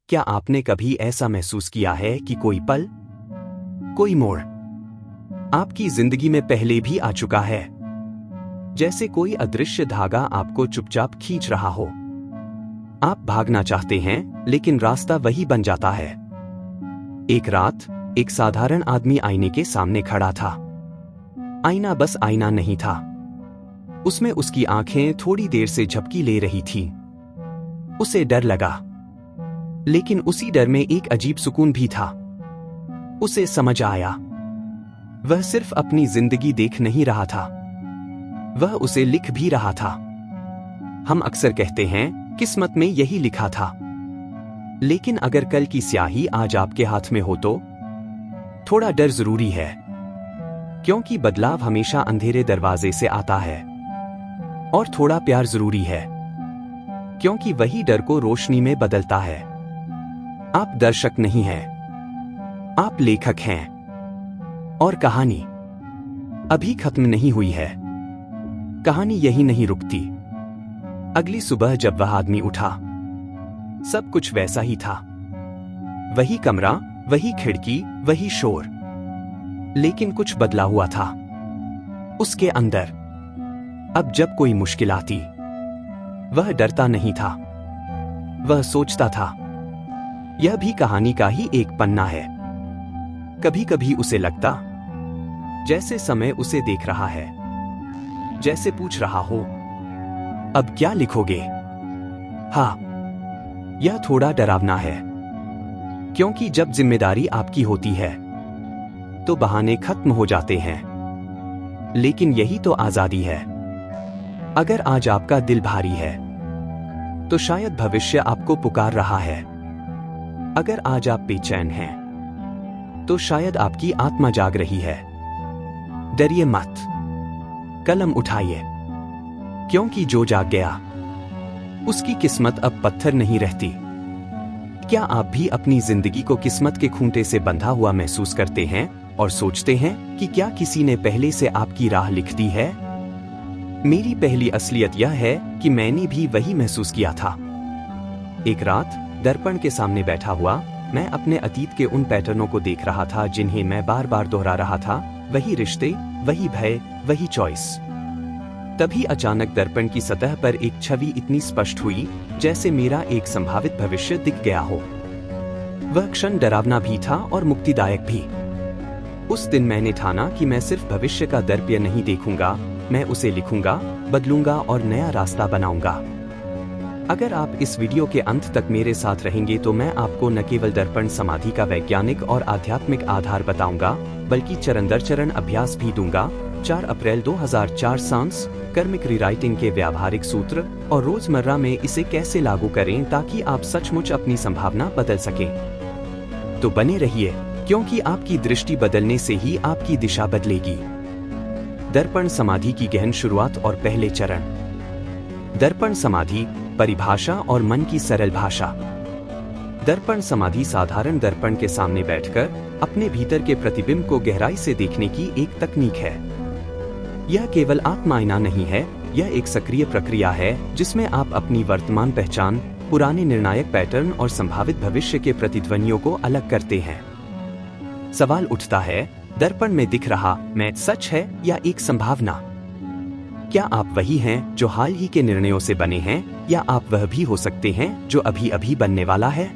क्या आपने कभी ऐसा महसूस किया है कि कोई पल, कोई मोड़ आपकी जिंदगी में पहले भी आ चुका है? जैसे कोई अदृश्य धागा आपको चुपचाप खींच रहा हो। आप भागना चाहते हैं, लेकिन रास्ता वही बन जाता है। एक रात एक साधारण आदमी आईने के सामने खड़ा था। आईना बस आईना नहीं था, उसमें उसकी आंखें थोड़ी देर से झपकी ले रही थीं। उसे डर लगा, लेकिन उसी डर में एक अजीब सुकून भी था। उसे समझ आया, वह सिर्फ अपनी जिंदगी देख नहीं रहा था, वह उसे लिख भी रहा था। हम अक्सर कहते हैं, किस्मत में यही लिखा था। लेकिन अगर कल की स्याही आज आपके हाथ में हो तो? थोड़ा डर जरूरी है, क्योंकि बदलाव हमेशा अंधेरे दरवाजे से आता है। और थोड़ा प्यार जरूरी है, क्योंकि वही डर को रोशनी में बदलता है। आप दर्शक नहीं हैं, आप लेखक हैं। और कहानी अभी खत्म नहीं हुई है। कहानी यही नहीं रुकती। अगली सुबह जब वह आदमी उठा, सब कुछ वैसा ही था। वही कमरा, वही खिड़की, वही शोर। लेकिन कुछ बदला हुआ था उसके अंदर। अब जब कोई मुश्किल आती, वह डरता नहीं था, वह सोचता था, यह भी कहानी का ही एक पन्ना है। कभी कभी उसे लगता जैसे समय उसे देख रहा है, जैसे पूछ रहा हो, अब क्या लिखोगे? हाँ, यह थोड़ा डरावना है, क्योंकि जब जिम्मेदारी आपकी होती है तो बहाने खत्म हो जाते हैं। लेकिन यही तो आजादी है। अगर आज आपका दिल भारी है, तो शायद भविष्य आपको पुकार रहा है। अगर आज आप बेचैन हैं, तो शायद आपकी आत्मा जाग रही है। डरिए मत, कलम उठाइए, क्योंकि जो जाग गया, उसकी किस्मत अब पत्थर नहीं रहती। क्या आप भी अपनी जिंदगी को किस्मत के खूंटे से बंधा हुआ महसूस करते हैं और सोचते हैं कि क्या किसी ने पहले से आपकी राह लिख दी है? मेरी पहली असलियत यह है कि मैंने भी वही महसूस किया था। एक रात दर्पण के सामने बैठा हुआ मैं अपने अतीत के उन पैटर्नों को देख रहा था जिन्हें मैं बार बार दोहरा रहा था। वही रिश्ते, वही भय, वही चॉइस। तभी अचानक दर्पण की सतह पर एक छवि इतनी स्पष्ट हुई, जैसे मेरा एक संभावित भविष्य दिख गया हो। वह क्षण डरावना भी था और मुक्तिदायक भी। उस दिन मैंने ठाना कि मैं सिर्फ भविष्य का दर्पण नहीं देखूंगा, मैं उसे लिखूंगा, बदलूंगा और नया रास्ता बनाऊंगा। अगर आप इस वीडियो के अंत तक मेरे साथ रहेंगे तो मैं आपको न केवल दर्पण समाधि का वैज्ञानिक और आध्यात्मिक आधार बताऊंगा, बल्कि चरण दर चरण अभ्यास भी दूंगा। 4 अप्रैल 2004 सांस कर्मिक रीराइटिंग के व्यावहारिक सूत्र और रोजमर्रा में इसे कैसे लागू करें ताकि आप सचमुच अपनी संभावना बदल सकें। तो बने रहिए, क्योंकि आपकी दृष्टि बदलने से ही आपकी दिशा बदलेगी। दर्पण समाधि की गहन शुरुआत और पहले चरण। दर्पण समाधि, परिभाषा और मन की सरल भाषा। दर्पण समाधि साधारण दर्पण के सामने बैठकर अपने भीतर के प्रतिबिंब को गहराई से देखने की एक तकनीक है। यह केवल आत्मायना नहीं है, यह एक सक्रिय प्रक्रिया है जिसमें आप अपनी वर्तमान पहचान, पुराने निर्णायक पैटर्न और संभावित भविष्य के प्रतिध्वनियों को अलग करते हैं। सवाल उठता है, दर्पण में दिख रहा मैं सच है या एक संभावना? क्या आप वही हैं जो हाल ही के निर्णयों से बने हैं, या आप वह भी हो सकते हैं जो अभी अभी बनने वाला है?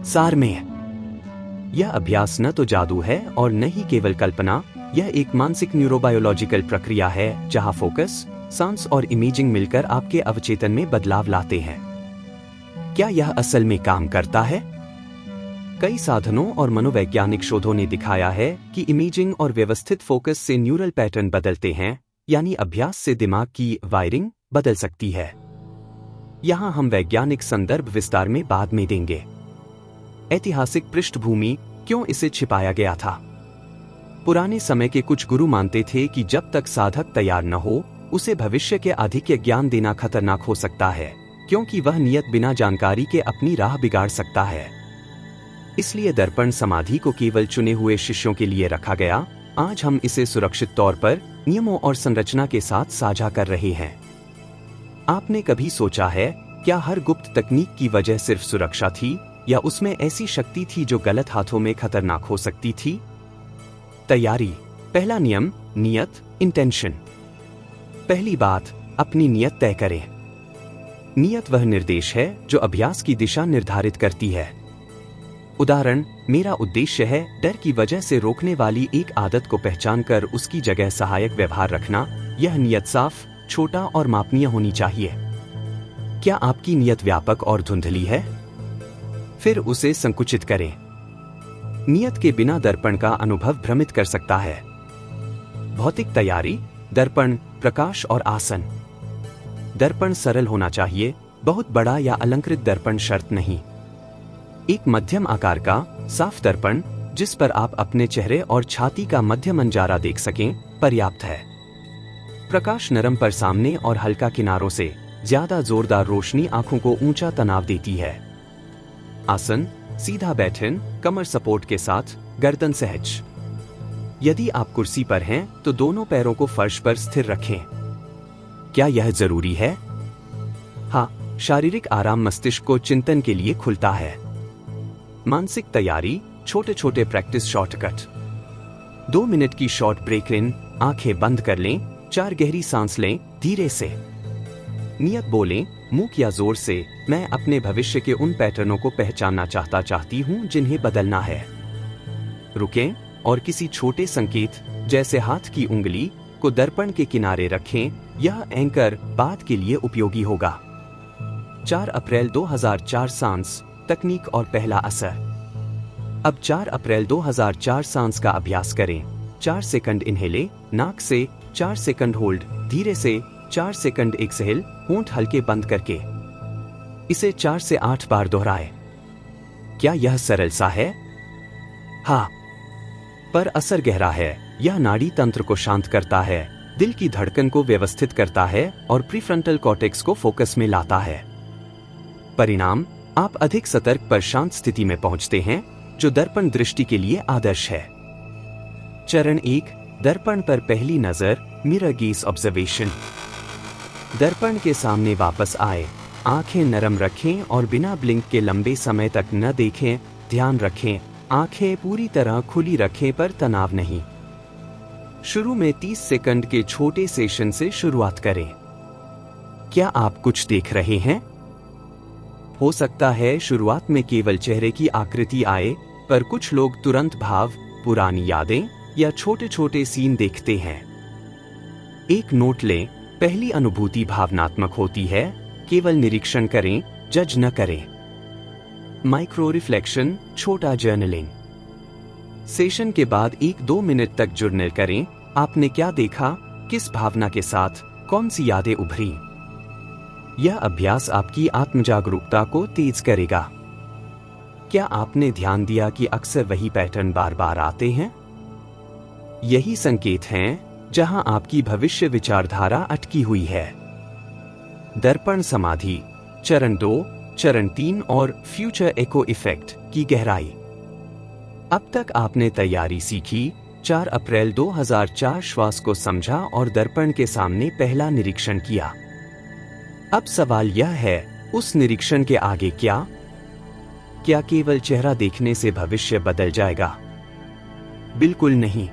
सार में, यह अभ्यास न तो जादू है और न ही केवल कल्पना, यह एक मानसिक न्यूरोबायोलॉजिकल प्रक्रिया है जहां फोकस, सांस और इमेजिंग मिलकर आपके अवचेतन में बदलाव लाते हैं। क्या यह असल में काम करता है? कई साधनों और मनोवैज्ञानिक शोधों ने दिखाया है कि इमेजिंग और व्यवस्थित फोकस से न्यूरल पैटर्न बदलते हैं, यानी अभ्यास से दिमाग की वायरिंग बदल सकती है। यहां हम वैज्ञानिक संदर्भ विस्तार में बाद में देंगे। ऐतिहासिक पृष्ठभूमि, क्यों इसे छिपाया गया था? पुराने समय के कुछ गुरु मानते थे कि जब तक साधक तैयार न हो, उसे भविष्य के अधिक ज्ञान देना खतरनाक हो सकता है, क्योंकि वह नियत बिना जानकारी के अपनी राह बिगाड़ सकता है। इसलिए दर्पण समाधि को केवल चुने हुए शिष्यों के लिए रखा गया। आज हम इसे सुरक्षित तौर पर नियमों और संरचना के साथ साझा कर रहे हैं। आपने कभी सोचा है, क्या हर गुप्त तकनीक की वजह सिर्फ सुरक्षा थी, या उसमें ऐसी शक्ति थी जो गलत हाथों में खतरनाक हो सकती थी? तैयारी। पहला नियम, नियत, इंटेंशन। पहली बात, अपनी नियत तय करें। नियत वह निर्देश है जो अभ्यास की दिशा निर्धारित करती है। उदाहरण, मेरा उद्देश्य है डर की वजह से रोकने वाली एक आदत को पहचानकर उसकी जगह सहायक व्यवहार रखना। यह नियत साफ, छोटा और मापनीय होनी चाहिए। क्या आपकी नियत व्यापक और धुंधली है? फिर उसे संकुचित करें। नियत के बिना दर्पण का अनुभव भ्रमित कर सकता है। भौतिक तैयारी, दर्पण, प्रकाश और आसन। दर्पण सरल होना चाहिए, बहुत बड़ा या अलंकृत दर्पण शर्त नहीं। एक मध्यम आकार का, साफ दर्पण जिस पर आप अपने चेहरे और छाती का मध्य मंजारा देख सकें, पर्याप्त है। प्रकाश नरम पर सामने और हल्का किनारों से, ज्यादा जोरदार रोशनी आंखों को ऊंचा तनाव देती है। आसन, सीधा बैठें, कमर सपोर्ट के साथ, गर्दन सहज। यदि आप कुर्सी पर हैं तो दोनों पैरों को फर्श पर स्थिर रखें। क्या यह जरूरी है? हाँ, शारीरिक आराम मस्तिष्क को चिंतन के लिए खुलता है। मानसिक तैयारी, छोटे छोटे प्रैक्टिस शॉर्टकट। 2 मिनट की शॉर्ट ब्रेक इन, आंखें बंद कर लें, 4 गहरी सांस लें, धीरे से। नियत बोलें, मुंह या जोर से, मैं अपने भविष्य के उन पैटर्नों को पहचानना चाहती हूं जिन्हें बदलना है। रुकें और किसी छोटे संकेत जैसे हाथ की उंगली को दर्पण के किनारे रखें। यह एंकर बाद के लिए उपयोगी होगा। 4 अप्रैल 2004 सांस तकनीक और पहला असर। अब 4 अप्रैल 2004 सांस का अभ्यास करें। 4 सेकंड इनहेले, नाक से, 4 सेकंड होल्ड, धीरे से, 4 सेकंड एक्सहेल, होंठ हल्के बंद करके। इसे 4 से 8 बार दोहराएं। क्या यह सरल सा है? हाँ, पर असर गहरा है। यह नाड़ी तंत्र को शांत करता है, दिल की धड़कन को व्यवस्थित करता है और प्रीफ्रंटल कॉर्टेक्स को फोकस में लाता है। परिणाम, आप अधिक सतर्क पर शांत स्थिति में पहुंचते हैं, जो दर्पण दृष्टि के लिए आदर्श है। चरण 1, दर्पण पर पहली नजर, मिरर गेज ऑब्जर्वेशन। दर्पण के सामने वापस आए, आंखें नरम रखें और बिना ब्लिंक के लंबे समय तक न देखें। ध्यान रखें, आंखें पूरी तरह खुली रखें पर तनाव नहीं। शुरू में 30 सेकंड के छोटे सेशन से शुरुआत करें। क्या आप कुछ देख रहे हैं? हो सकता है शुरुआत में केवल चेहरे की आकृति आए, पर कुछ लोग तुरंत भाव, पुरानी यादें या छोटे छोटे सीन देखते हैं। एक नोट लें, पहली अनुभूति भावनात्मक होती है, केवल निरीक्षण करें, जज न करें। माइक्रो रिफ्लेक्शन, छोटा जर्नलिंग। सेशन के बाद 1-2 मिनट तक जर्नल करें। आपने क्या देखा, किस भावना के साथ, कौन सी यादें उभरी। यह अभ्यास आपकी आत्मजागरूकता को तेज करेगा। क्या आपने ध्यान दिया कि अक्सर वही पैटर्न बार बार आते हैं? यही संकेत हैं जहां आपकी भविष्य विचारधारा अटकी हुई है। दर्पण समाधि, चरण 2, चरण 3 और फ्यूचर एको इफेक्ट की गहराई। अब तक आपने तैयारी सीखी, 4 अप्रैल 2004 श्वास को समझा और दर्पण के सामने पहला निरीक्षण किया। अब सवाल यह है, उस निरीक्षण के आगे क्या? क्या केवल चेहरा देखने से भविष्य बदल जाएगा? बिल्कुल नहीं।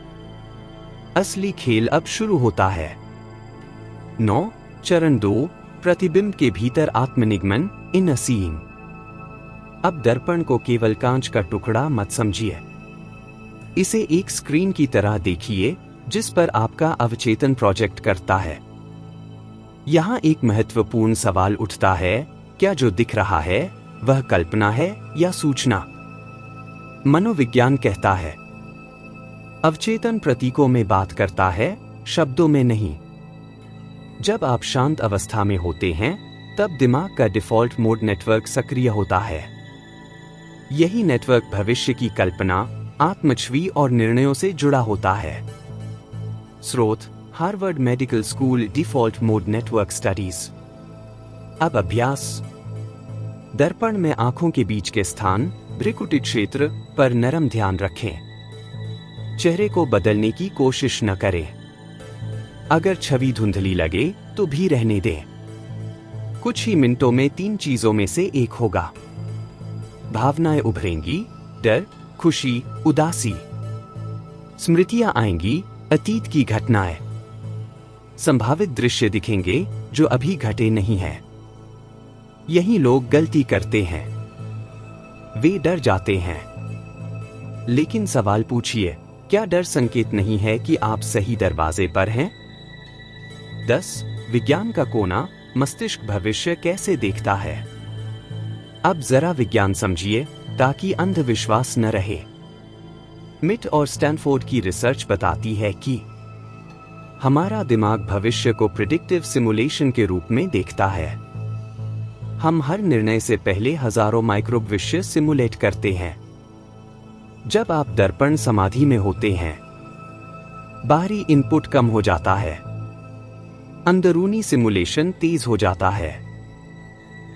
असली खेल अब शुरू होता है। 9, चरण 2, प्रतिबिंब के भीतर आत्मनिगमन, इनर सीइंग। अब दर्पण को केवल कांच का टुकड़ा मत समझिए। इसे एक स्क्रीन की तरह देखिए जिस पर आपका अवचेतन प्रोजेक्ट करता है। यहां एक महत्वपूर्ण सवाल उठता है, क्या जो दिख रहा है वह कल्पना है या सूचना? मनोविज्ञान कहता है, अवचेतन प्रतीकों में बात करता है, शब्दों में नहीं। जब आप शांत अवस्था में होते हैं, तब दिमाग का डिफॉल्ट मोड नेटवर्क सक्रिय होता है। यही नेटवर्क भविष्य की कल्पना, आत्मछवि और निर्णयों से जुड़ा होता है। स्रोत, Harvard medical school default mode network studies. अब अभ्यास। दर्पण में आंखों के बीच के स्थान, भ्रुकुटी क्षेत्र पर नरम ध्यान रखें। चेहरे को बदलने की कोशिश न करें। अगर छवि धुंधली लगे तो भी रहने दें। कुछ ही मिनटों में 3 चीजों में से एक होगा। भावनाएं उभरेंगी, डर, खुशी, उदासी। स्मृतियां आएंगी, अतीत की घटनाएं। संभावित दृश्य दिखेंगे जो अभी घटे नहीं हैं। यही लोग गलती करते हैं, वे डर जाते हैं। लेकिन सवाल पूछिए, क्या डर संकेत नहीं है कि आप सही दरवाजे पर हैं? 10. विज्ञान का कोना, मस्तिष्क भविष्य कैसे देखता है। अब जरा विज्ञान समझिए ताकि अंधविश्वास न रहे। मिट और स्टैनफोर्ड की रिसर्च बताती है कि हमारा दिमाग भविष्य को प्रिडिक्टिव सिमुलेशन के रूप में देखता है। हम हर निर्णय से पहले हजारों माइक्रो भविष्य सिमुलेट करते हैं। जब आप दर्पण समाधि में होते हैं, बाहरी इनपुट कम हो जाता है, अंदरूनी सिमुलेशन तेज हो जाता है।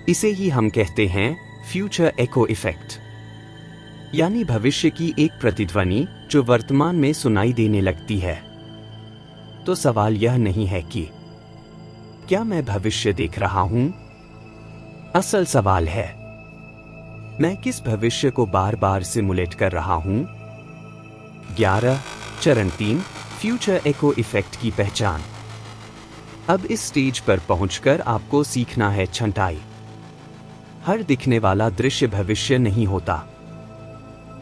इसे ही हम कहते हैं फ्यूचर एको इफेक्ट, यानी भविष्य की एक प्रतिध्वनि जो वर्तमान में सुनाई देने लगती है। तो सवाल यह नहीं है कि क्या मैं भविष्य देख रहा हूं? असल सवाल है, मैं किस भविष्य को बार बार सिमुलेट कर रहा हूं? 11. चरण 3, फ्यूचर एको इफेक्ट की पहचान। अब इस स्टेज पर पहुंचकर आपको सीखना है छंटाई। हर दिखने वाला दृश्य भविष्य नहीं होता।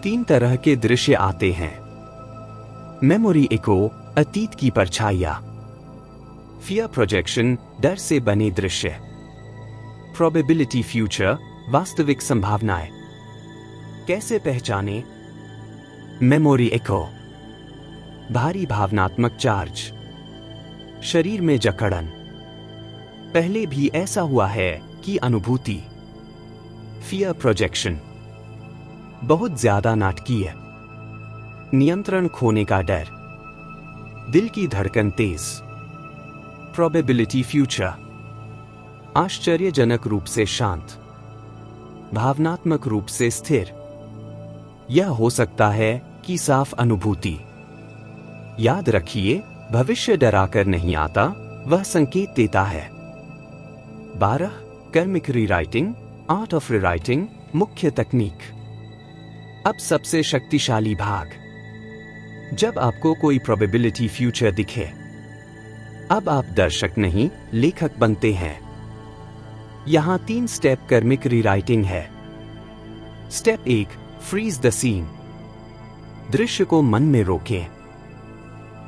3 तरह के दृश्य आते हैं। मेमोरी एको, अतीत की परछाइयां। फियर प्रोजेक्शन, डर से बने दृश्य। प्रोबेबिलिटी फ्यूचर, वास्तविक संभावनाएं। कैसे पहचाने? मेमोरी एको, भारी भावनात्मक चार्ज, शरीर में जकड़न, पहले भी ऐसा हुआ है कि अनुभूति। फियर प्रोजेक्शन, बहुत ज्यादा नाटकीय, नियंत्रण खोने का डर, दिल की धड़कन तेज। प्रोबेबिलिटी फ्यूचर, आश्चर्यजनक रूप से शांत, भावनात्मक रूप से स्थिर। यह हो सकता है कि साफ अनुभूति। याद रखिए, भविष्य डराकर नहीं आता, वह संकेत देता है। 12. कर्मिक रीराइटिंग, आर्ट ऑफ रीराइटिंग, मुख्य तकनीक। अब सबसे शक्तिशाली भाग। जब आपको कोई प्रोबेबिलिटी फ्यूचर दिखे, अब आप दर्शक नहीं, लेखक बनते हैं। यहां 3 स्टेप कर्मिक रीराइटिंग है। Step 1, freeze the scene. दृश्य को मन में रोकें,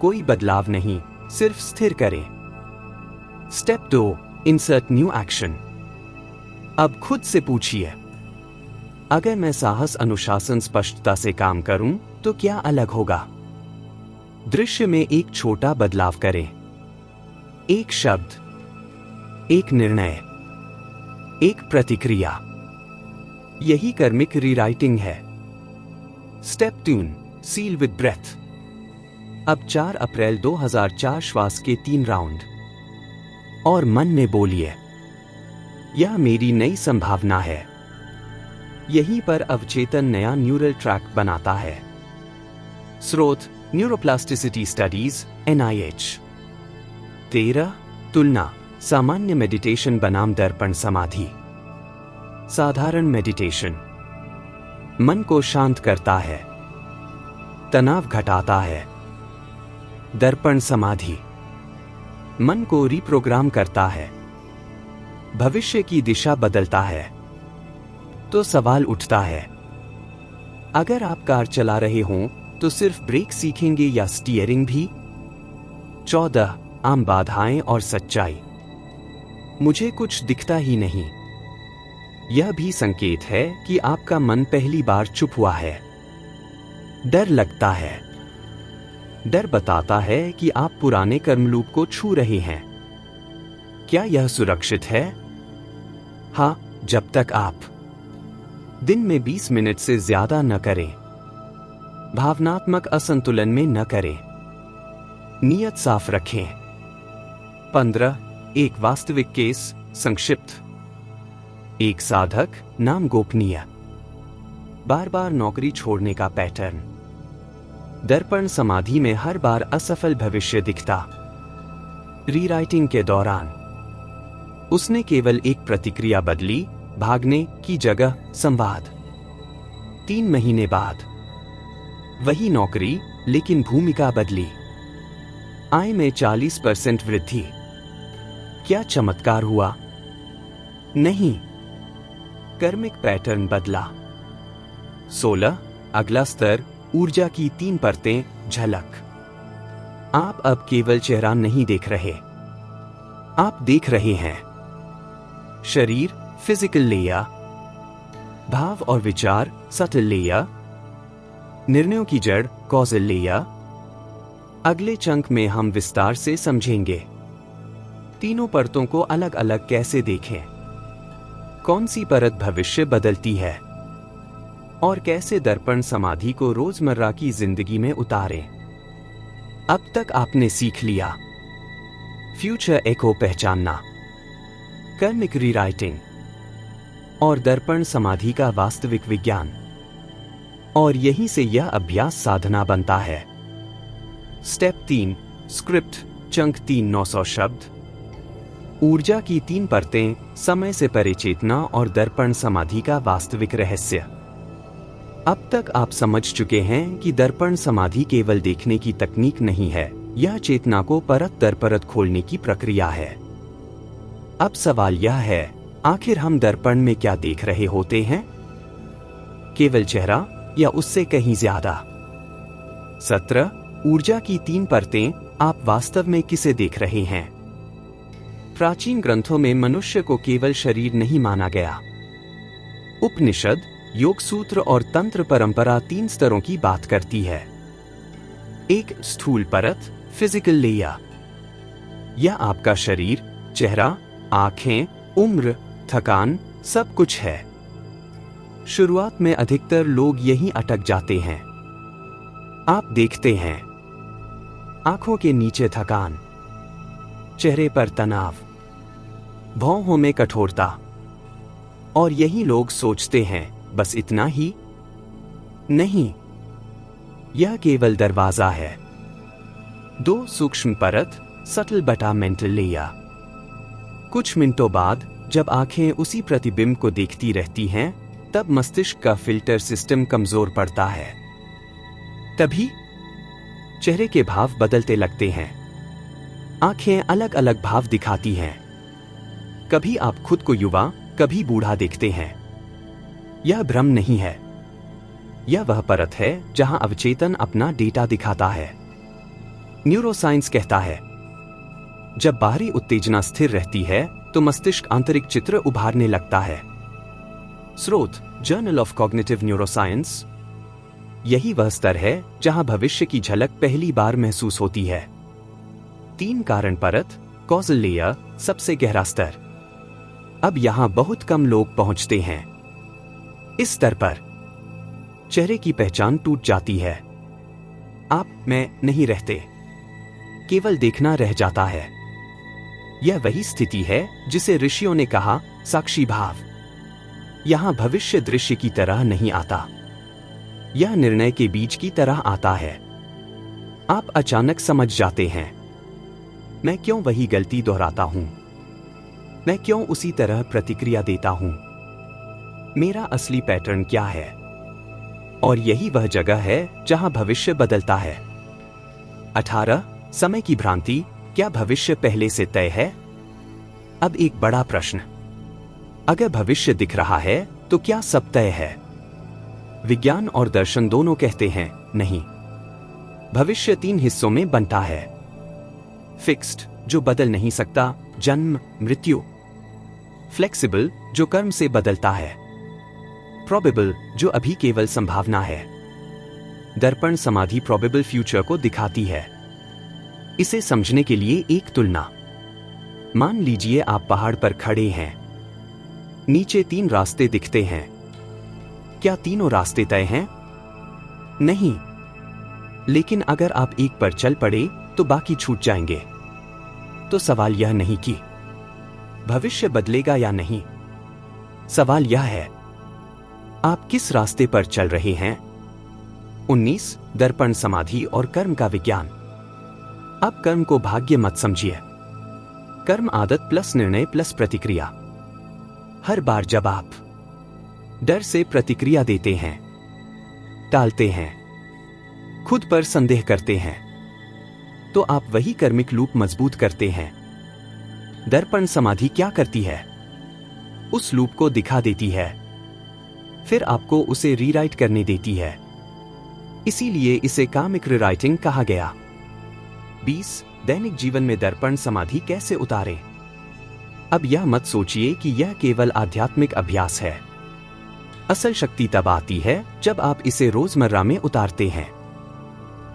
कोई बदलाव नहीं, सिर्फ स्थिर करें। Step 2, insert new action. अब खुद से पूछिए, अगर मैं साहस, अनुशासन, स्पष्टता से काम करूं तो क्या अलग होगा? दृश्य में एक छोटा बदलाव करें। एक शब्द, एक निर्णय, एक प्रतिक्रिया। यही कर्मिक रीराइटिंग है। Step 2, seal with breath. अब 4 अप्रैल 2004 श्वास के 3 राउंड और मन में बोलिए, यह मेरी नई संभावना है। यहीं पर अवचेतन नया न्यूरल ट्रैक बनाता है। स्रोत, न्यूरोप्लास्टिसिटी स्टडीज, NIH। 13. तुलना, सामान्य मेडिटेशन बनाम दर्पण समाधि। साधारण मेडिटेशन मन को शांत करता है, तनाव घटाता है। दर्पण समाधि मन को रिप्रोग्राम करता है, भविष्य की दिशा बदलता है। तो सवाल उठता है, अगर आप कार चला रहे हों तो सिर्फ ब्रेक सीखेंगे या स्टीयरिंग भी? 14. आम बाधाएं और सच्चाई। मुझे कुछ दिखता ही नहीं। यह भी संकेत है कि आपका मन पहली बार चुप हुआ है। डर लगता है। डर बताता है कि आप पुराने कर्मलूप को छू रहे हैं। क्या यह सुरक्षित है? हाँ, जब तक आप दिन में 20 मिनट से ज्यादा न करें, भावनात्मक असंतुलन में न करें, नियत साफ रखें। 15. एक वास्तविक केस, संक्षिप्त। एक साधक, नाम गोपनीय, बार बार नौकरी छोड़ने का पैटर्न। दर्पण समाधि में हर बार असफल भविष्य दिखता। रीराइटिंग के दौरान उसने केवल एक प्रतिक्रिया बदली, भागने की जगह संवाद। 3 महीने बाद वही नौकरी, लेकिन भूमिका बदली। आय में 40% वृद्धि। क्या चमत्कार हुआ? नहीं, कर्मिक पैटर्न बदला। 16 अगला स्तर, ऊर्जा की 3 परतें, झलक। आप अब केवल चेहरा नहीं देख रहे, आप देख रहे हैं शरीर, फिजिकल लेयर, भाव और विचार, सटल लेयर, निर्णयों की जड़, कॉजल लेयर। अगले चंक में हम विस्तार से समझेंगे तीनों परतों को अलग अलग कैसे देखें, कौन सी परत भविष्य बदलती है और कैसे दर्पण समाधि को रोजमर्रा की जिंदगी में उतारें। अब तक आपने सीख लिया फ्यूचर एको पहचानना, कर्मिक रीराइटिंग और दर्पण समाधि का वास्तविक विज्ञान, और यहीं से यह अभ्यास साधना बनता है। स्टेप 3, स्क्रिप्ट, चंक 3 900 शब्द, ऊर्जा की 3 परतें, समय से परे चेतना और दर्पण समाधि का वास्तविक रहस्य। अब तक आप समझ चुके हैं कि दर्पण समाधि केवल देखने की तकनीक नहीं है, यह चेतना को परत दर परत खोलने की प्रक्रिया है। अब सवाल यह है, आखिर हम दर्पण में क्या देख रहे होते हैं? केवल चेहरा या उससे कहीं ज्यादा? 17 ऊर्जा की 3 परतें, आप वास्तव में किसे देख रहे हैं? प्राचीन ग्रंथों में मनुष्य को केवल शरीर नहीं माना गया। उपनिषद, योग सूत्र और तंत्र परंपरा 3 स्तरों की बात करती है। एक स्थूल परत, फिजिकल लेयर। यह आपका शरीर, चेहरा, आंखें, उम्र, थकान, सब कुछ है। शुरुआत में अधिकतर लोग यहीं अटक जाते हैं। आप देखते हैं आंखों के नीचे थकान, चेहरे पर तनाव, भौहों में कठोरता, और यही लोग सोचते हैं बस इतना ही। नहीं, यह केवल दरवाजा है। 2 सूक्ष्म परत, सटल बटा मेंटल लेयर। कुछ मिनटों बाद जब आंखें उसी प्रतिबिंब को देखती रहती हैं, तब मस्तिष्क का फिल्टर सिस्टम कमजोर पड़ता है। तभी चेहरे के भाव बदलते लगते हैं। आंखें अलग अलग भाव दिखाती हैं। कभी आप खुद को युवा, कभी बूढ़ा देखते हैं। यह भ्रम नहीं है, यह वह परत है जहां अवचेतन अपना डेटा दिखाता है। न्यूरोसाइंस कहता है, जब बाहरी उत्तेजना स्थिर रहती है तो मस्तिष्क आंतरिक चित्र उभारने लगता है। स्रोत, जर्नल ऑफ कॉग्निटिव न्यूरोसाइंस। यही वह स्तर है जहां भविष्य की झलक पहली बार महसूस होती है। 3 कारण परत, कॉजल लेयर, सबसे गहरा स्तर। अब यहां बहुत कम लोग पहुंचते हैं। इस स्तर पर चेहरे की पहचान टूट जाती है। आप मैं नहीं रहते, केवल देखना रह जाता है। यह वही स्थिति है जिसे ऋषियों ने कहा साक्षी भाव। यहां भविष्य दृश्य की तरह नहीं आता, यह निर्णय के बीज की तरह आता है। आप अचानक समझ जाते हैं, मैं क्यों वही गलती दोहराता हूं, मैं क्यों उसी तरह प्रतिक्रिया देता हूं, मेरा असली पैटर्न क्या है। और यही वह जगह है जहां भविष्य बदलता है। 18 समय की भ्रांति, क्या भविष्य पहले से तय है? अब एक बड़ा प्रश्न, अगर भविष्य दिख रहा है तो क्या सब तय है? विज्ञान और दर्शन दोनों कहते हैं नहीं। भविष्य 3 हिस्सों में बनता है। फिक्स्ड, जो बदल नहीं सकता, जन्म मृत्यु। फ्लेक्सिबल, जो कर्म से बदलता है। प्रोबेबल, जो अभी केवल संभावना है। दर्पण समाधि प्रोबेबल फ्यूचर को दिखाती है। इसे समझने के लिए एक तुलना। मान लीजिए आप पहाड़ पर खड़े हैं। नीचे 3 रास्ते दिखते हैं। क्या तीनों रास्ते तय हैं? नहीं। लेकिन अगर आप एक पर चल पड़े तो बाकी छूट जाएंगे। तो सवाल यह नहीं कि भविष्य बदलेगा या नहीं। सवाल यह है, आप किस रास्ते पर चल रहे हैं? 19 दर्पण समाधि और कर्म का विज्ञान। अब कर्म को भाग्य मत समझिए। कर्म आदत प्लस निर्णय प्लस प्रतिक्रिया। हर बार जब आप डर से प्रतिक्रिया देते हैं, टालते हैं, खुद पर संदेह करते हैं, तो आप वही कर्मिक लूप मजबूत करते हैं। दर्पण समाधि क्या करती है? उस लूप को दिखा देती है, फिर आपको उसे रीराइट करने देती है। इसीलिए इसे कामिक रीराइटिंग कहा गया। 20 दैनिक जीवन में दर्पण समाधि कैसे उतारें? अब यह मत सोचिए कि यह केवल आध्यात्मिक अभ्यास है। असल शक्ति तब आती है जब आप इसे रोजमर्रा में उतारते हैं।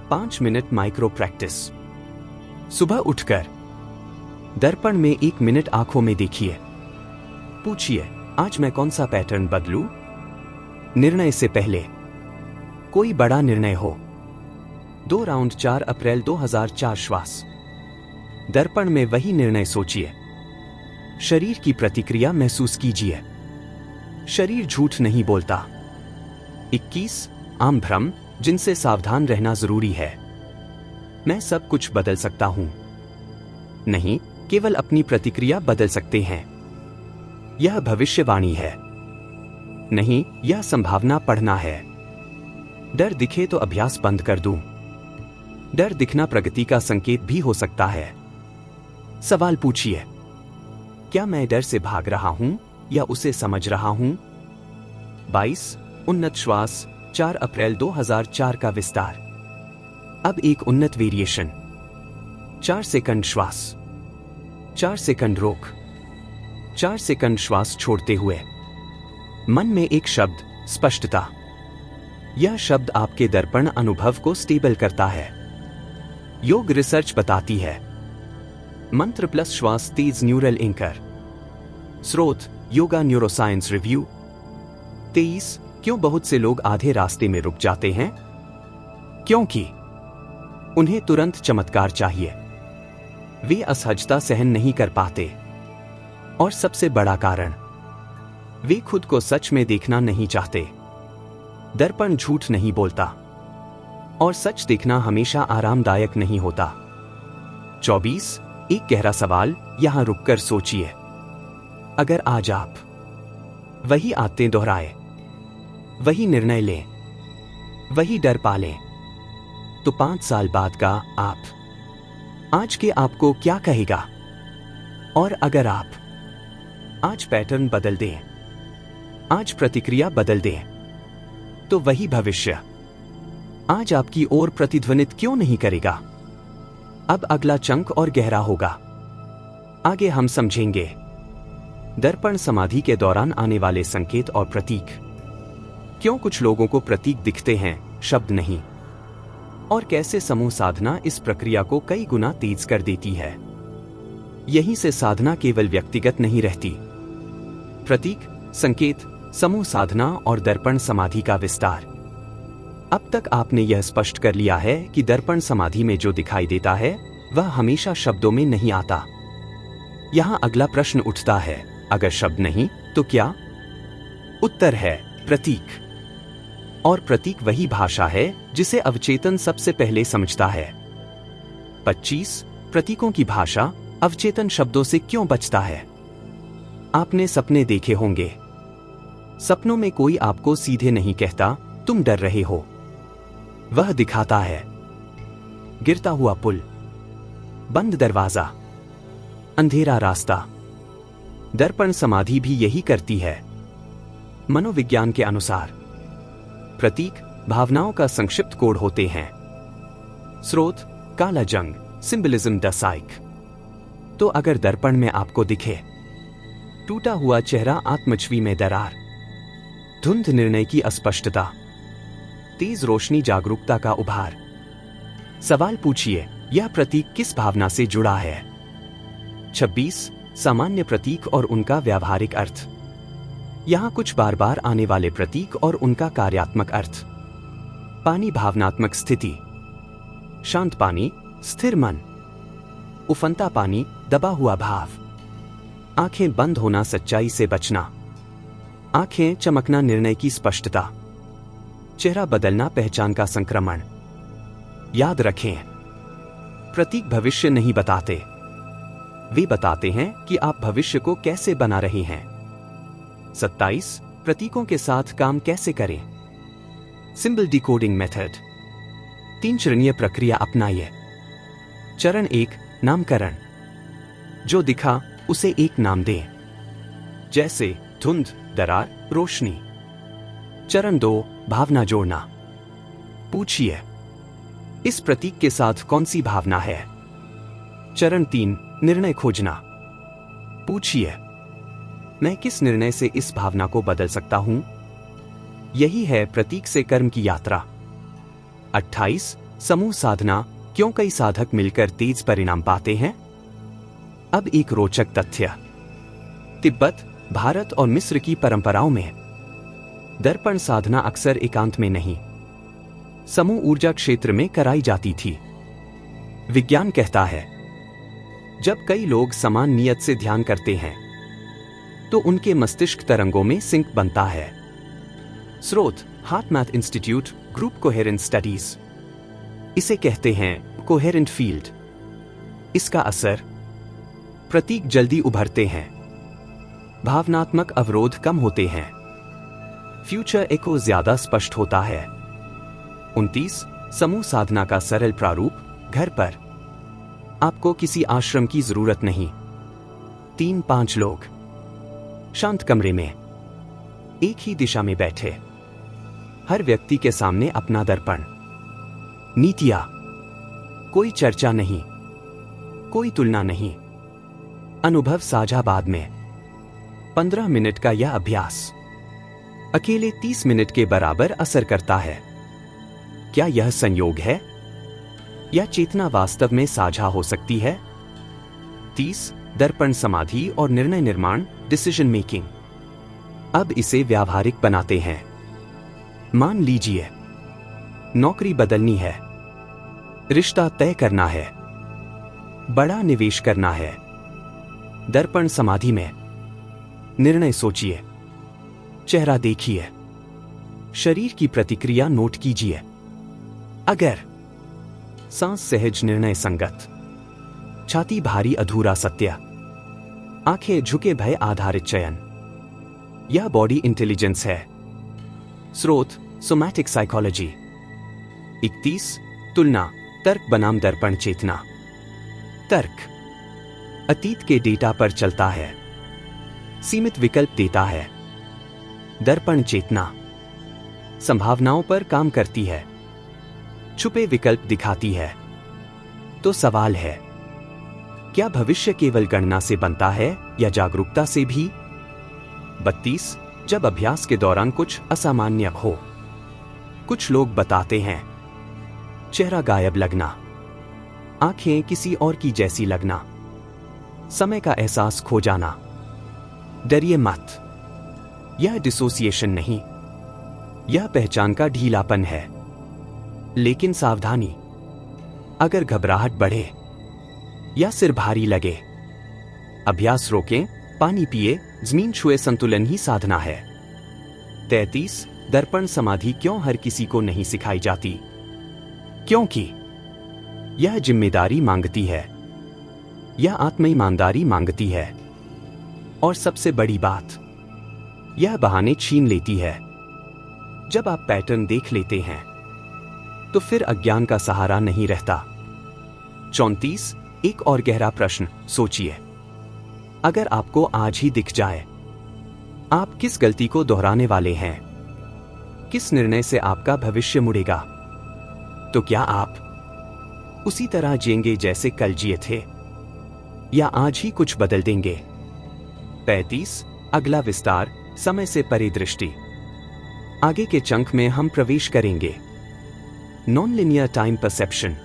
5 मिनट माइक्रो प्रैक्टिस। सुबह उठकर दर्पण में 1 मिनट आंखों में देखिए। पूछिए, आज मैं कौन सा पैटर्न बदलूं? निर्णय से पहले कोई बड़ा निर्णय हो। 2 राउंड 4 अप्रैल 2004 श्वास। दर्पण में वही निर्णय सोचिए। शरीर की प्रतिक्रिया महसूस कीजिए। शरीर झूठ नहीं बोलता। 21 आम भ्रम जिनसे सावधान रहना जरूरी है। मैं सब कुछ बदल सकता हूं। नहीं, केवल अपनी प्रतिक्रिया बदल सकते हैं। यह भविष्यवाणी है। नहीं, यह संभावना पढ़ना है। डर दिखे तो अभ्यास बंद कर दूं। डर दिखना प्रगति का संकेत भी हो सकता है। सवाल पूछिए, क्या मैं डर से भाग रहा हूं या उसे समझ रहा हूं? 22 उन्नत श्वास 4 अप्रैल 2004 का विस्तार। अब एक उन्नत वेरिएशन। 4 सेकंड श्वास, 4 सेकंड रोक, 4 सेकंड श्वास छोड़ते हुए। मन में एक शब्द, स्पष्टता। यह शब्द आपके दर्पण अनुभव को स्टेबल करता है। योग रिसर्च बताती है, मंत्र प्लस श्वास तेज न्यूरल एंकर। स्रोत योगा न्यूरोसाइंस रिव्यू। 23 क्यों बहुत से लोग आधे रास्ते में रुक जाते हैं? क्योंकि उन्हें तुरंत चमत्कार चाहिए। वे असहजता सहन नहीं कर पाते। और सबसे बड़ा कारण, वे खुद को सच में देखना नहीं चाहते। दर्पण झूठ नहीं बोलता, और सच देखना हमेशा आरामदायक नहीं होता। 24 एक गहरा सवाल यहां रुककर सोचिए। अगर आज आप वही आदतें दोहराए, वही निर्णय लें, वही डर पालें, तो 5 साल बाद का आप आज के आपको क्या कहेगा? और अगर आप आज पैटर्न बदल दें, आज प्रतिक्रिया बदल दें, तो वही भविष्य आज आपकी ओर प्रतिध्वनित क्यों नहीं करेगा? अब अगला चंक और गहरा होगा। आगे हम समझेंगे दर्पण समाधि के दौरान आने वाले संकेत और प्रतीक। क्यों कुछ लोगों को प्रतीक दिखते हैं, शब्द नहीं, और कैसे समूह साधना इस प्रक्रिया को कई गुना तेज कर देती है। यहीं से साधना केवल व्यक्तिगत नहीं रहती। प्रतीक, संकेत, समूह साधना और दर्पण समाधि का विस्तार। अब तक आपने यह स्पष्ट कर लिया है कि दर्पण समाधि में जो दिखाई देता है वह हमेशा शब्दों में नहीं आता। यहां अगला प्रश्न उठता है, अगर शब्द नहीं तो क्या? उत्तर है प्रतीक। और प्रतीक वही भाषा है जिसे अवचेतन सबसे पहले समझता है। 25 प्रतीकों की भाषा अवचेतन शब्दों से क्यों बचता है? आपने सपने देखे होंगे। सपनों में कोई आपको सीधे नहीं कहता तुम डर रहे हो। वह दिखाता है गिरता हुआ पुल, बंद दरवाजा, अंधेरा रास्ता। दर्पण समाधि भी यही करती है। मनोविज्ञान के अनुसार प्रतीक भावनाओं का संक्षिप्त कोड होते हैं। स्रोत काला जंग, सिंबलिज्म द साइक। तो अगर दर्पण में आपको दिखे टूटा हुआ चेहरा, आत्मछवि में दरार, धुंध निर्णय की अस्पष्टता, तेज रोशनी जागरूकता का उभार, सवाल पूछिए यह प्रतीक किस भावना से जुड़ा है? 26 सामान्य प्रतीक और उनका व्यावहारिक अर्थ। यहां कुछ बार बार आने वाले प्रतीक और उनका कार्यात्मक अर्थ। पानी भावनात्मक स्थिति, शांत पानी, स्थिर मन। उफनता पानी, दबा हुआ भाव। आंखें बंद होना, सच्चाई से बचना। आंखें चमकना, निर्णय की स्पष्टता। चेहरा बदलना, पहचान का संक्रमण। याद रखें, प्रतीक भविष्य नहीं बताते, वे बताते हैं कि आप भविष्य को कैसे बना रहे हैं। 27 प्रतीकों के साथ काम कैसे करें। Symbol decoding method. 3 चरणीय प्रक्रिया अपनाइए। चरण 1, नामकरण। जो दिखा उसे एक नाम दें, जैसे धुंध, दरार, रोशनी। चरण 2, भावना जोड़ना। पूछिए, इस प्रतीक के साथ कौन सी भावना है। चरण 3, निर्णय खोजना। पूछिए, मैं किस निर्णय से इस भावना को बदल सकता हूं। यही है प्रतीक से कर्म की यात्रा। 28, समूह साधना। क्यों कई साधक मिलकर तेज परिणाम पाते हैं। अब एक रोचक तथ्य। तिब्बत, भारत और मिस्र की परंपराओं में दर्पण साधना अक्सर एकांत में नहीं, समूह ऊर्जा क्षेत्र में कराई जाती थी। विज्ञान कहता है, जब कई लोग समान नियत से ध्यान करते हैं तो उनके मस्तिष्क तरंगों में सिंक बनता है। स्रोत, हार्टमैथ इंस्टीट्यूट, ग्रुप कोहेरेंट स्टडीज। इसे कहते हैं कोहेरेंट फील्ड। इसका असर, प्रतीक जल्दी उभरते हैं, भावनात्मक अवरोध कम होते हैं, फ्यूचर एको ज्यादा स्पष्ट होता है। 29, समूह साधना का सरल प्रारूप। घर पर आपको किसी आश्रम की जरूरत नहीं। 3-5 लोग शांत कमरे में एक ही दिशा में बैठे, हर व्यक्ति के सामने अपना दर्पण। नीतियां, कोई चर्चा नहीं, कोई तुलना नहीं, अनुभव साझा बाद में। 15 मिनट का यह अभ्यास अकेले 30 मिनट के बराबर असर करता है। क्या यह संयोग है या चेतना वास्तव में साझा हो सकती है। 30, दर्पण समाधि और निर्णय निर्माण, डिसीजन मेकिंग। अब इसे व्यावहारिक बनाते हैं। मान लीजिए, नौकरी बदलनी है, रिश्ता तय करना है, बड़ा निवेश करना है। दर्पण समाधि में निर्णय सोचिए, चेहरा देखिए, शरीर की प्रतिक्रिया नोट कीजिए। अगर सांस सहज, निर्णय संगत, छाती भारी, अधूरा सत्य, आंखें झुके, भय आधारित चयन, यह बॉडी इंटेलिजेंस है। स्रोत, सोमैटिक साइकोलॉजी। 31, तुलना, तर्क बनाम दर्पण चेतना। तर्क अतीत के डेटा पर चलता है, सीमित विकल्प देता है। दर्पण चेतना संभावनाओं पर काम करती है, छुपे विकल्प दिखाती है। तो सवाल है, क्या भविष्य केवल गणना से बनता है या जागरूकता से भी। 32, जब अभ्यास के दौरान कुछ असामान्य हो। कुछ लोग बताते हैं, चेहरा गायब लगना, आंखें किसी और की जैसी लगना, समय का एहसास खो जाना। डरिए मत, यह डिसोसिएशन नहीं, यह पहचान का ढीलापन है। लेकिन सावधानी, अगर घबराहट बढ़े या सिर भारी लगे, अभ्यास रोकें, पानी पिए, जमीन छुए, संतुलन ही साधना है। 33, दर्पण समाधि क्यों हर किसी को नहीं सिखाई जाती। क्योंकि यह जिम्मेदारी मांगती है, यह आत्म ईमानदारी मांगती है, और सबसे बड़ी बात, यह बहाने छीन लेती है। जब आप पैटर्न देख लेते हैं तो फिर अज्ञान का सहारा नहीं रहता। 34, एक और गहरा प्रश्न सोचिए, अगर आपको आज ही दिख जाए, आप किस गलती को दोहराने वाले हैं। किस निर्णय से आपका भविष्य मुड़ेगा। तो क्या आप उसी तरह जिएंगे जैसे कल जिए थे, या आज ही कुछ बदल देंगे। 35, अगला विस्तार, समय से परे दृष्टि। आगे के चंक में हम प्रवेश करेंगे नॉन लिनियर टाइम परसेप्शन।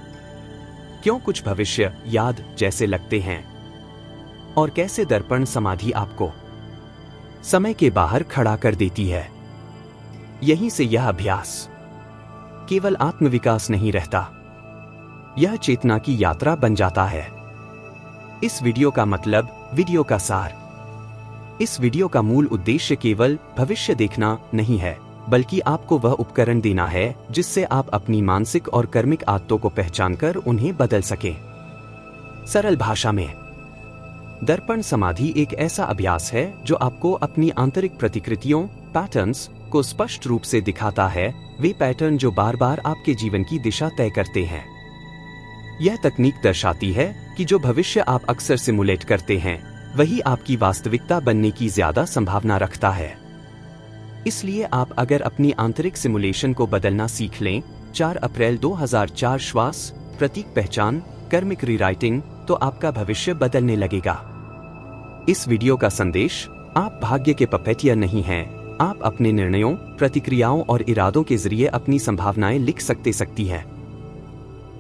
क्यों कुछ भविष्य याद जैसे लगते हैं, और कैसे दर्पण समाधि आपको समय के बाहर खड़ा कर देती है। यहीं से यह अभ्यास केवल आत्मविकास नहीं रहता, यह चेतना की यात्रा बन जाता है। इस वीडियो का मतलब, वीडियो का सार। इस वीडियो का मूल उद्देश्य केवल भविष्य देखना नहीं है, बल्कि आपको वह उपकरण देना है जिससे आप अपनी मानसिक और कर्मिक आदतों को पहचानकर उन्हें बदल सकें। सरल भाषा में, दर्पण समाधि एक ऐसा अभ्यास है जो आपको अपनी आंतरिक प्रतिकृतियों, पैटर्न्स को स्पष्ट रूप से दिखाता है, वे पैटर्न जो बार बार आपके जीवन की दिशा तय करते हैं। यह तकनीक दर्शाती है कि जो भविष्य आप अक्सर सिमुलेट करते हैं, वही आपकी वास्तविकता बनने की ज्यादा संभावना रखता है। इसलिए आप अगर अपनी आंतरिक सिमुलेशन को बदलना सीख लें, 4 अप्रैल 2004 श्वास, प्रतीक पहचान, कर्मिक रीराइटिंग, तो आपका भविष्य बदलने लगेगा। इस वीडियो का संदेश, आप भाग्य के पपेटियर नहीं हैं, आप अपने निर्णयों, प्रतिक्रियाओं और इरादों के जरिए अपनी संभावनाएं लिख सकती है।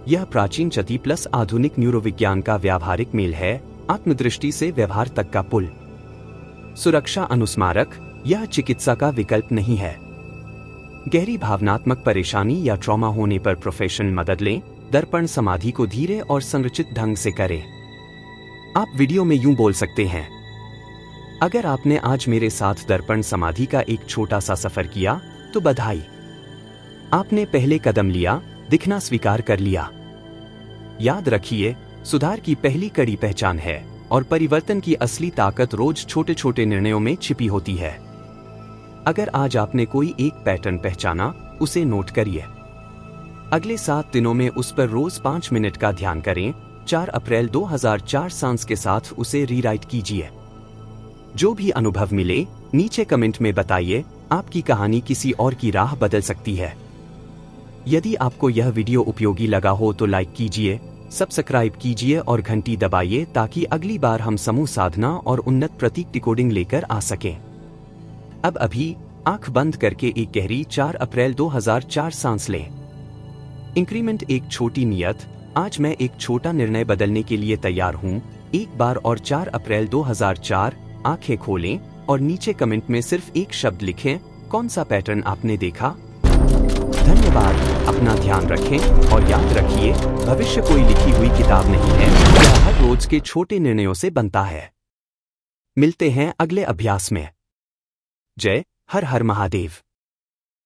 यह प्राचीन चति प्लस आधुनिक न्यूरोविज्ञान का व्यावहारिक मेल है, आत्मदृष्टि से व्यवहार तक का पुल। सुरक्षा अनुस्मारक, यह चिकित्सा का विकल्प नहीं है। गहरी भावनात्मक परेशानी या ट्रॉमा होने पर प्रोफेशनल मदद लें। दर्पण समाधि को धीरे और संरचित ढंग से करें। आप वीडियो में यूं बोल सकते हैं, अगर आपने आज मेरे साथ दर्पण समाधि का एक छोटा सा सफर किया तो बधाई, आपने पहले कदम लिया, दिखना स्वीकार कर लिया। याद रखिए, सुधार की पहली कड़ी पहचान है और परिवर्तन की असली ताकत रोज छोटे छोटे निर्णयों में छिपी होती है। अगर आज आपने कोई एक पैटर्न पहचाना, उसे नोट करिए। अगले 7 दिनों में उस पर रोज 5 मिनट का ध्यान करें। 4 अप्रैल 2004 सांस के साथ उसे रीराइट कीजिए। जो भी अनुभव मिले, नीचे कमेंट में बताइए। आपकी कहानी किसी और की राह बदल सकती है। यदि आपको यह वीडियो उपयोगी लगा हो तो लाइक कीजिए, सब्सक्राइब कीजिए और घंटी दबाइए ताकि अगली बार हम समूह साधना और उन्नत प्रतीक डिकोडिंग लेकर आ सकें। अब अभी आंख बंद करके एक गहरी 4 अप्रैल 2004 सांस लें। इंक्रीमेंट एक छोटी नियत, आज मैं एक छोटा निर्णय बदलने के लिए तैयार हूं। एक बार और 4 अप्रैल 2004, आंखें खोलें और नीचे कमेंट में सिर्फ एक शब्द लिखें, कौन सा पैटर्न आपने देखा। धन्यवाद, अपना ध्यान रखें और याद रखिए, भविष्य कोई लिखी हुई किताब नहीं है, यह हर रोज के छोटे निर्णयों से बनता है। मिलते हैं अगले अभ्यास में। जय हर हर महादेव।